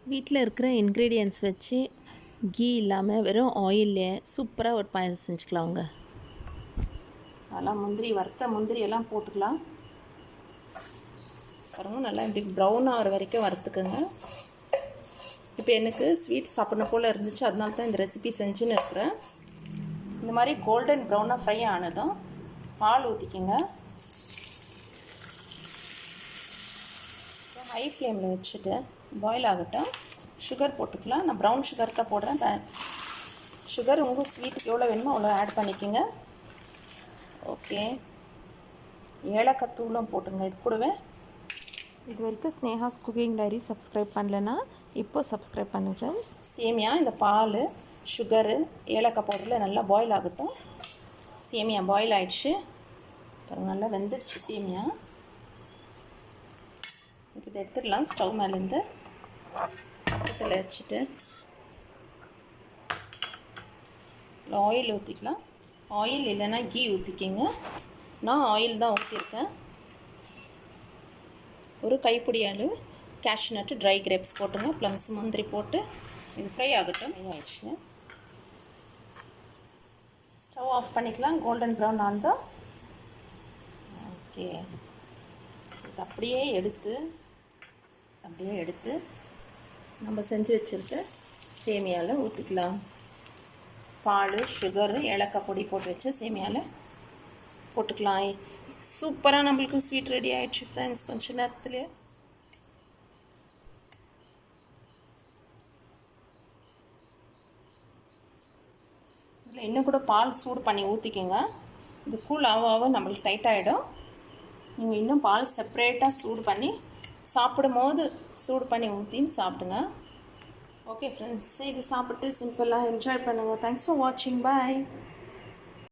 வீட்டில் இருக்கிற இன்க்ரீடியன்ட்ஸ் வச்சு கீ இல்லாமல் வெறும் ஆயிலே சூப்பராக ஒரு பாயசம் செஞ்சுக்கலாங்க. அதெல்லாம் முந்திரி, வறுத்த முந்திரி எல்லாம் போட்டுக்கலாம். பாருங்க, நல்லா இப்படி ப்ரௌன் ஆகிற வரைக்கும் வறுத்துக்குங்க. இப்போ எனக்கு ஸ்வீட் சாப்பிட்ணும் போல் இருந்துச்சு, அதனால தான் இந்த ரெசிபி செஞ்சுன்னு இருக்கிறேன். இந்த மாதிரி கோல்டன் ப்ரௌனாக ஃப்ரை ஆனதும் பால் ஊற்றிக்கிங்க. ஹை ஃப்ளேமில் வச்சுட்டு பாயில் ஆகட்டும். சுகர் போட்டுக்கலாம். நான் ப்ரௌன் சுகர் தான் போடுறேன். சுகர் உங்கள் ஸ்வீட்டுக்கு எவ்வளோ வேணுமோ அவ்வளோ ஆட் பண்ணிக்கோங்க. ஓகே, ஏலக்காய் தூளும் போட்டுங்க இது கூடவே. இது வரைக்கும் ஸ்னேஹாஸ் குக்கிங் டைரி சப்ஸ்கிரைப் பண்ணலன்னா இப்போ சப்ஸ்கிரைப் பண்ணுங்க ஃப்ரெண்ட்ஸ். சேமியா, இந்த பால், சுகரு, ஏலக்காய் பவுடரில் நல்லா பாயில் ஆகட்டும். சேமியா பாயில் ஆகிடுச்சு பாருங்கள், நல்லா வெந்துடுச்சு சேமியா. இதை எடுத்துடலாம். ஸ்டவ் மேலேருந்து இதில் வச்சுட்டு ஆயில் ஊற்றிக்கலாம். ஆயில் இல்லைன்னா கீ ஊற்றிக்கிங்க. நான் ஆயில் தான் ஊற்றிருக்கேன். ஒரு கைப்பிடி அளவு கேஷ்யூ நட்டு, ட்ரை கிரேப்ஸ் போட்டுங்க. ப்ளம்ஸ், முந்திரி போட்டு இது ஃப்ரை ஆகட்டும். ஃப்ரை ஆகிடுச்சுங்க. ஸ்டவ் ஆஃப் பண்ணிக்கலாம். கோல்டன் ப்ரௌன் ஆனதும் ஓகே, இது அப்படியே எடுத்து நம்ம செஞ்சு வச்சுருக்க சேமியாவில் ஊற்றிக்கலாம். பால், சுகரு, ஏலக்காய் பொடி போட்டு வச்ச சேமியாவில் போட்டுக்கலாம். சூப்பராக நம்மளுக்கு ஸ்வீட் ரெடி ஆகிடுச்சு ஃப்ரெண்ட்ஸ் கொஞ்சம் நேரத்துலேயே. இதில் இன்னும் கூட பால் சூடு பண்ணி ஊற்றிக்கோங்க. இது கூல் ஆக நம்மளுக்கு டைட் ஆகிடும். நீங்கள் இன்னும் பால் செப்ரேட்டாக சூடு பண்ணி சாப்பிடும் போது சூடு பண்ணி ஊற்றின்னு சாப்பிடுங்க. ஓகே ஃப்ரெண்ட்ஸ், இது சாப்பிட்டு சிம்பிளாக என்ஜாய் பண்ணுங்கள். தேங்க்ஸ் ஃபார் வாட்சிங். பாய்.